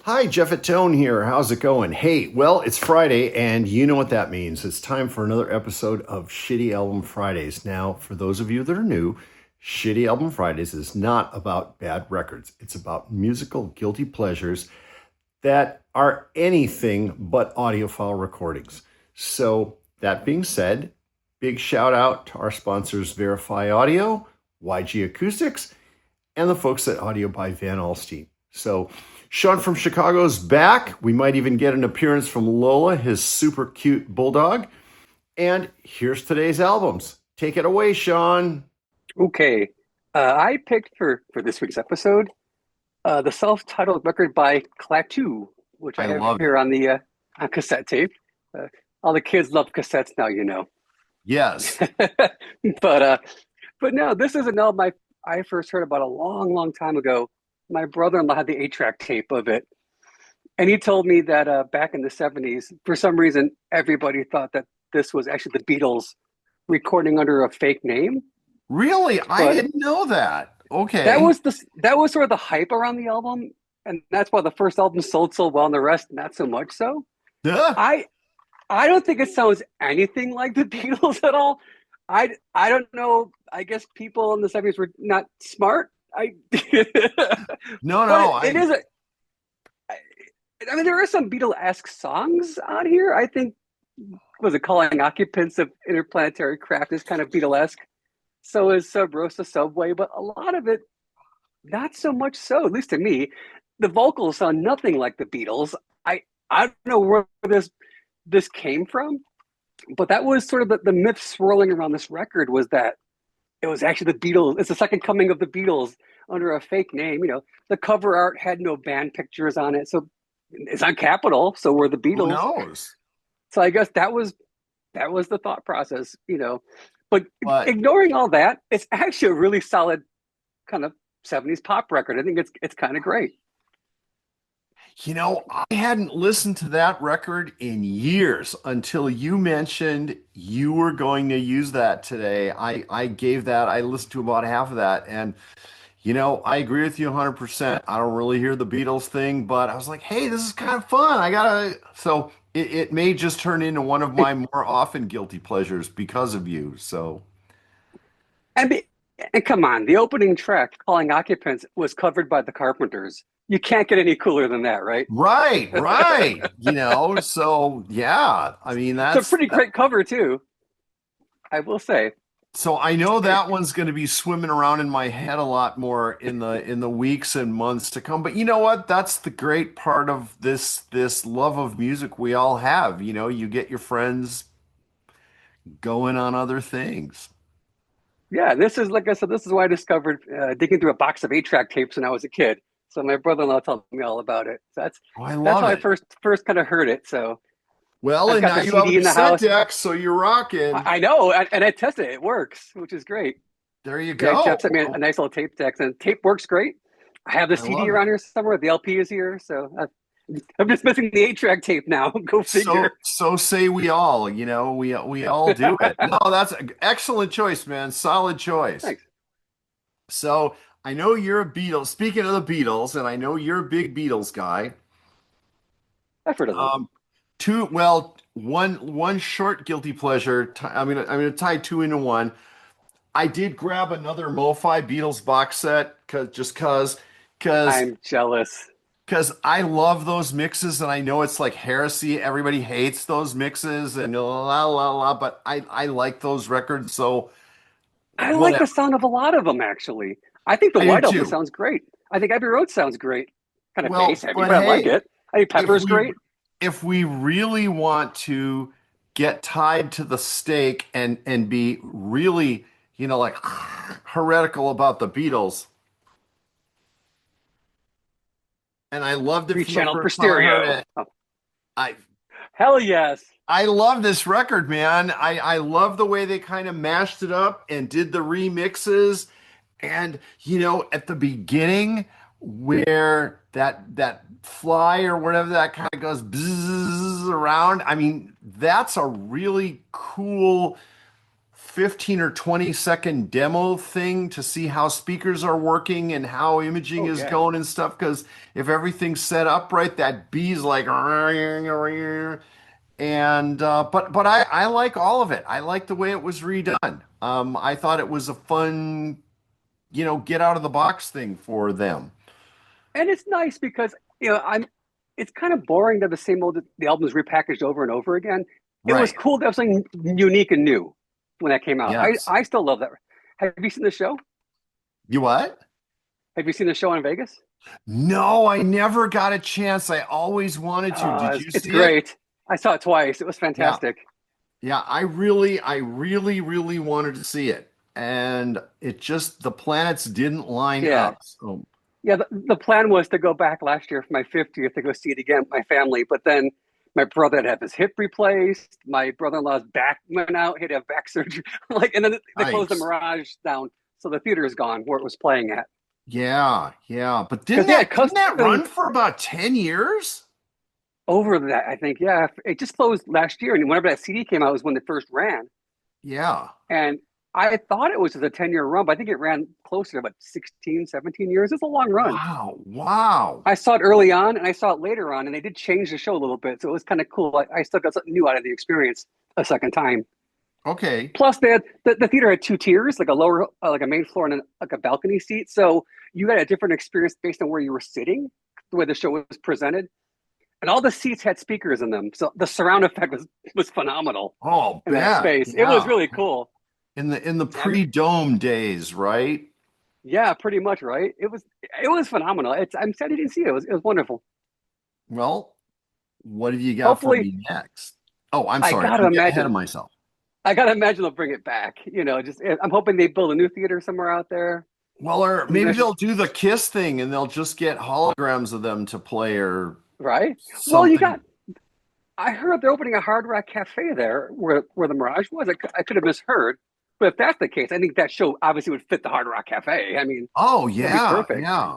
Hi, Jeff at Tone here. How's it going? Hey, well, it's Friday, and you know what that means. It's time for another episode of Shitty Album Fridays. Now, for those of you that are new, Shitty Album Fridays is not about bad records. It's about musical guilty pleasures that are anything but audiophile recordings. So, that being said, big shout out to our sponsors Verify Audio, YG Acoustics, and the folks at Audio by Van Alstyne. So, Sean from Chicago's back. We might even get an appearance from Lola, his super cute bulldog. And here's today's albums. Take it away, Sean. Okay. I picked for this week's episode the self-titled record by Klaatu, which I I have love it. here on the on cassette tape. Uh, all the kids love cassettes now, you know. Yes. But uh, but no, this is an album I first heard about a long, long time ago. My brother-in-law had the 8-track tape of it, and he told me that back in the 70s, for some reason, everybody thought that this was actually the Beatles recording under a fake name. Really? I But didn't know that. that Okay. was that was sort of the hype around the album, and that's why the first album sold so well, and the rest not so much so. Duh. I I don't think it sounds anything like the Beatles at all. I don't know. I guess people in the 70s were not smart. I No, but no. it is a I mean there are some Beatle-esque songs on here. I think was it calling occupants of interplanetary craft is kind of Beatle-esque. So is Sub Rosa Subway, but a lot of it not so much so, at least to me. The vocals sound nothing like the Beatles. I don't know where this came from, but that was sort of the myth swirling around this record was that it was actually the Beatles. It's the second coming of the Beatles under a fake name. You know, the cover art had no band pictures on it, so it's on Capitol. So were the Who Beatles. knows? So I guess that was the thought process. You know, but But ignoring all that, it's actually a really solid kind of 70s pop record. I think it's kind of great. I hadn't listened to that record in years until you mentioned you were going to use that today. I listened to about half of that, and I agree with you 100%. I don't really hear the Beatles thing, but I was like, hey, this is kind of fun. So it may just turn into one of my more often guilty pleasures because of you. So, I mean, and come on, the opening track, Calling Occupants, was covered by the Carpenters. You can't get any cooler than that, right? right, right. So yeah, I mean, It's a pretty great cover, too, I will say. so I know that one's going to be swimming around in my head a lot more in the weeks and months to come. But you know what? That's the great part of this love of music we all have. You get your friends going on other things. Yeah, this is, like I said, this is why I discovered digging through a box of 8-track tapes when I was a kid. So my brother-in-law told me all about it. So Oh, I that's love how I it. first kind of heard it. So Well, I've and got now the you have a CD in the cassette house. deck, so you're rocking. I know, and I tested it. It works, which is great. There you Yeah, go. Jeff sent me a nice little tape deck, and tape works great. I have the I CD love it. around here somewhere. The LP is here, so I'm just missing the 8-track tape now. Go figure. So say we all, we all do it. No, that's an excellent choice, man. Solid choice. Thanks. So I know you're a Beatles. Speaking of the Beatles, and I know you're a big Beatles guy. I've heard of them. Um, one short guilty pleasure. I'm gonna tie two into one. I did grab another MoFi Beatles box set because I'm jealous. I love those mixes, and I know it's like heresy. Everybody hates those mixes and la la la, but I like those records, so I like the whatever. sound of a lot of them, actually. I think the I do White Album too. sounds great. I think Abbey Road sounds great. Kind of bass Well, heavy, but but I like hey, it. I think if Pepper's we great. if we really want to get tied to the stake and be really, like heretical about the Beatles, and I loved it from the Rechanneled for first time I heard stereo. it. Oh, I hell yes. I love this record, man. I love the way they kind of mashed it up and did the remixes. And at the beginning, where that fly or whatever that kind of goes bzzz around, I mean, that's a really cool 15 or 20-second demo thing to see how speakers are working and how imaging Oh is yeah. going and stuff. Because if everything's set up right, that bee's like, and but I like all of it. I like the way it was redone. I thought it was a fun, get out of the box thing for them. And it's nice because I'm. It's kind of boring to have the same old. The album is repackaged over and over again. It was Right. cool to have something unique and new when that came out. I Yes. I still love that. Have you seen the show? You what? Have you seen the show in Vegas? No, I never got a chance. I always wanted to. Did you It's see it? great. I saw it twice. It was Yeah. fantastic. Yeah, I really, really wanted to see it. And it just, the planets didn't line Yeah, up. So, yeah. The plan was to go back last year for my 50th to go see it again with my family, but then my brother had his hip replaced. My brother-in-law's back went out. He had to have back surgery. And then they closed the yikes. Mirage down, so the theater is gone where it was playing at. Yeah, yeah. But Because they had didn't that custom run for about 10 years? over that. I think yeah, it just closed last year, and whenever that CD came out was when it first ran. Yeah. And I thought it was just a 10-year run, but I think it ran closer to about 16, 17 years. It's a long run. Wow. Wow. I saw it early on and I saw it later on, and they did change the show a little bit. So it was kind of cool. I still got something new out of the experience a second time. Okay. Plus, they had, the theater had two tiers, like a lower, like a main floor and like a balcony seat. So you got a different experience based on where you were sitting, the way the show was presented. And all the seats had speakers in them. So the surround effect was phenomenal Oh, in that bet. space. It was Yeah. really cool. In the I mean, pre-dome days, right? yeah, pretty much, right? It was phenomenal. I'm sad you didn't see it. It was wonderful. Well, what have you got for Hopefully, me next? Oh, I'm I sorry. gotta I'm getting ahead of imagine. myself. I gotta imagine they'll bring it back. Just I'm hoping they build a new theater somewhere out there. Well, or Even maybe if, they'll do the Kiss thing and they'll just get holograms of them to play or right? Well, you something. got. I heard they're opening a Hard Rock Cafe there, where the Mirage was. I could have misheard, but if that's the case, I think that show obviously would fit the Hard Rock Cafe. I mean, Oh, that'd be yeah, perfect. yeah.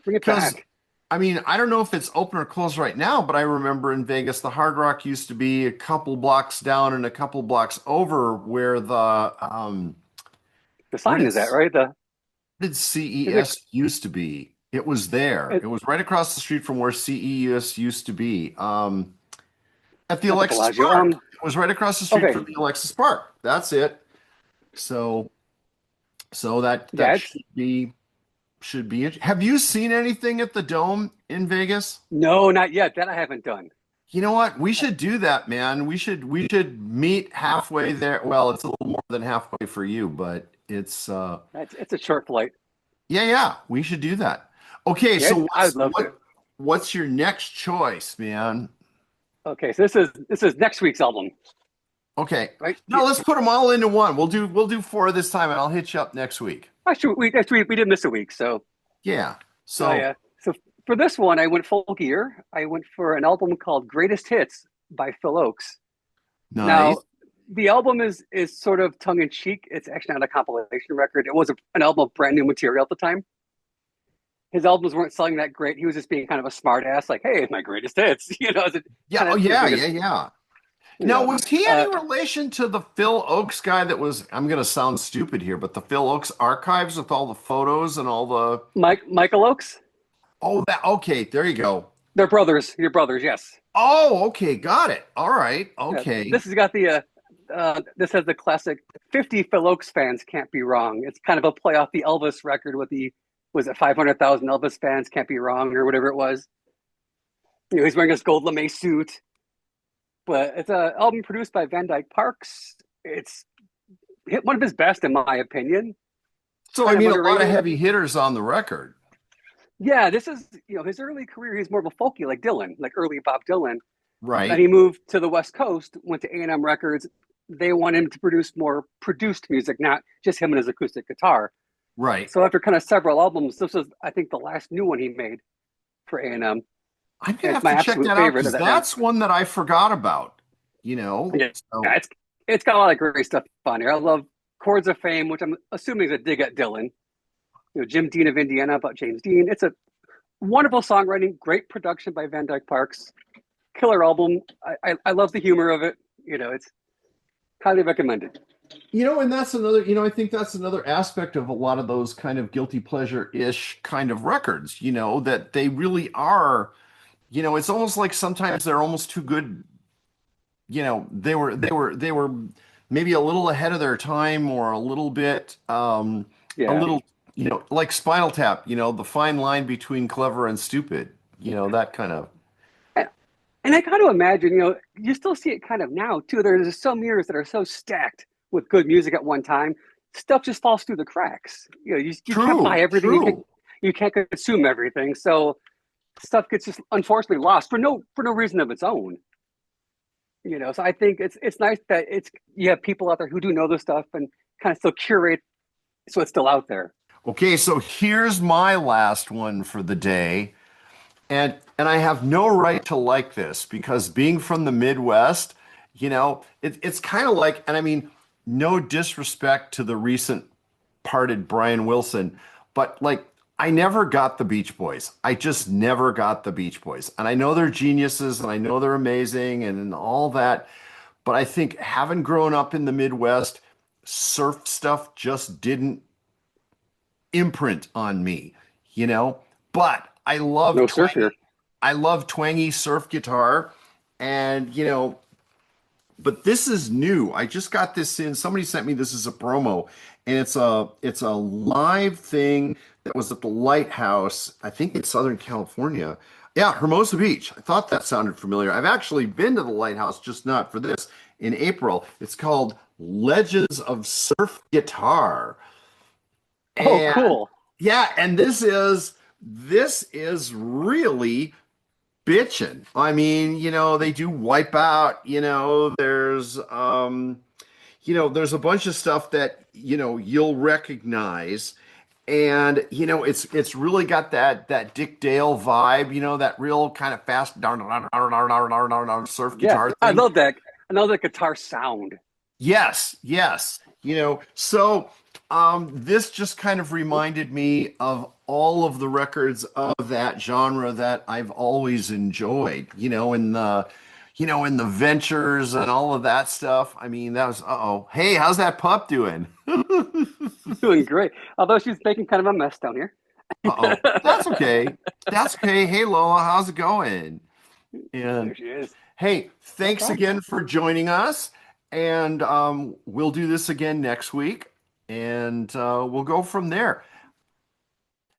Bring it Because, back. I mean, I don't know if it's open or closed right now, but I remember in Vegas, the Hard Rock used to be a couple blocks down and a couple blocks over where The where sign did, is that right? The did is it, CES used to be? It was there. it It was right across the street from where CES used to be. At the not the Alexis Bellagio. Park. It was right across the street Okay, from the Alexis Park. That's it. So that yeah. should be it. Have you seen anything at the Dome in Vegas? No, not yet. That I haven't done. You know what? We should do that, man. We should meet halfway there. Well, it's a little more than halfway for you, but it's It's a short flight. yeah, yeah, we should do that. Okay, Yeah, so I what's would love to. what's your next choice, man? Okay, so this is next week's album, Okay. right? No, let's put them all into one. We'll do four this time and I'll hit you up next week. Actually, we did miss a week, so Yeah. oh So yeah. So for this one, I went full gear. I went for an album called Greatest Hits by Phil Oakes. nice. Now, the album is sort of tongue in cheek. It's actually not a compilation record. It was an album of brand new material at the time. His albums weren't selling that great. He was just being kind of a smart ass, like, "Hey, my greatest hits," as it Yeah, kind oh of yeah, being yeah, yeah. you Now, know, was he any uh, relation to the Phil Oakes guy that was, I'm gonna sound stupid here, but the Phil Oakes archives with all the photos and all the Michael Oakes. oh that okay, there you go. They're brothers. Your brothers, yes. Oh, okay, got it. All right, Yeah, okay. this has got this has the classic 50 Phil Oakes fans can't be wrong. It's kind of a play off the Elvis record with the was it 500,000 Elvis fans can't be wrong or whatever it was. He's wearing his gold lame suit, but it's an album produced by Van Dyke Parks. It's one of his best in my opinion. So I Kind of mean a lot of underrated. heavy hitters on the record. Yeah, this is his early career. He's more of a folky like Dylan, like early Bob Dylan. Then Right, he moved to the West Coast, went to A&M Records. They want him to produce more produced music, not just him and his acoustic guitar. right. So after kind of several albums, this was, I think, the last new one he made for A&M. And I'm gonna it's have my to check absolute that out favorite of because that run. that's one that I forgot about. Yeah, So it's got a lot of great stuff on here. I love Chords of Fame, which I'm assuming is a dig at Dylan. Jim Dean of Indiana about James Dean. It's a wonderful songwriting, great production by Van Dyke Parks. Killer album. I love the humor of it. It's highly recommended. And that's another, I think that's another aspect of a lot of those kind of guilty pleasure-ish kind of records, that they really are, it's almost like sometimes they're almost too good. They were maybe a little ahead of their time or a little bit a Yeah. little, like Spinal Tap, the fine line between clever and stupid, that kind of. And I got to imagine, you still see it kind of now too. There's some years that are so stacked with good music at one time, stuff just falls through the cracks. You can't buy True, everything, true. you can't consume everything, so stuff gets just unfortunately lost for no reason of its own. So I think it's nice that it's you have people out there who do know this stuff and kind of still curate so it's still out there. Okay, so here's my last one for the day. And I have no right to like this because being from the Midwest, it's kind of like, and I mean, no disrespect to the recent parted Brian Wilson, but like I never got the Beach Boys. I just never got the Beach Boys. And I know they're geniuses and I know they're amazing and all that, but I think having grown up in the Midwest, surf stuff just didn't imprint on me, you know? But No surf here. I love twangy surf guitar and, but this is new. I just got this in. Somebody sent me this as a promo, and it's a live thing that was at the Lighthouse, I think in Southern California. Yeah, Hermosa Beach. I thought that sounded familiar. I've actually been to the Lighthouse, just not for this, in April. It's called Legends of Surf Guitar. Oh, And cool. yeah, and this is really bitching. I mean, they do Wipeout, there's a bunch of stuff that, you'll recognize. And it's really got that Dick Dale vibe, that real kind of fast surf Yeah, guitar I thing. love that. I love the guitar sound. Yes, yes. So this just kind of reminded me of all of the records of that genre that I've always enjoyed, in the ventures and all of that stuff. I mean, that was, uh-oh. Hey, how's that pup doing? Doing great. Although she's making kind of a mess down here. Uh-oh. That's okay. That's okay. Hey, Lola, how's it going? And There she is. hey, thanks Okay. again for joining us. And we'll do this again next week. And we'll go from there.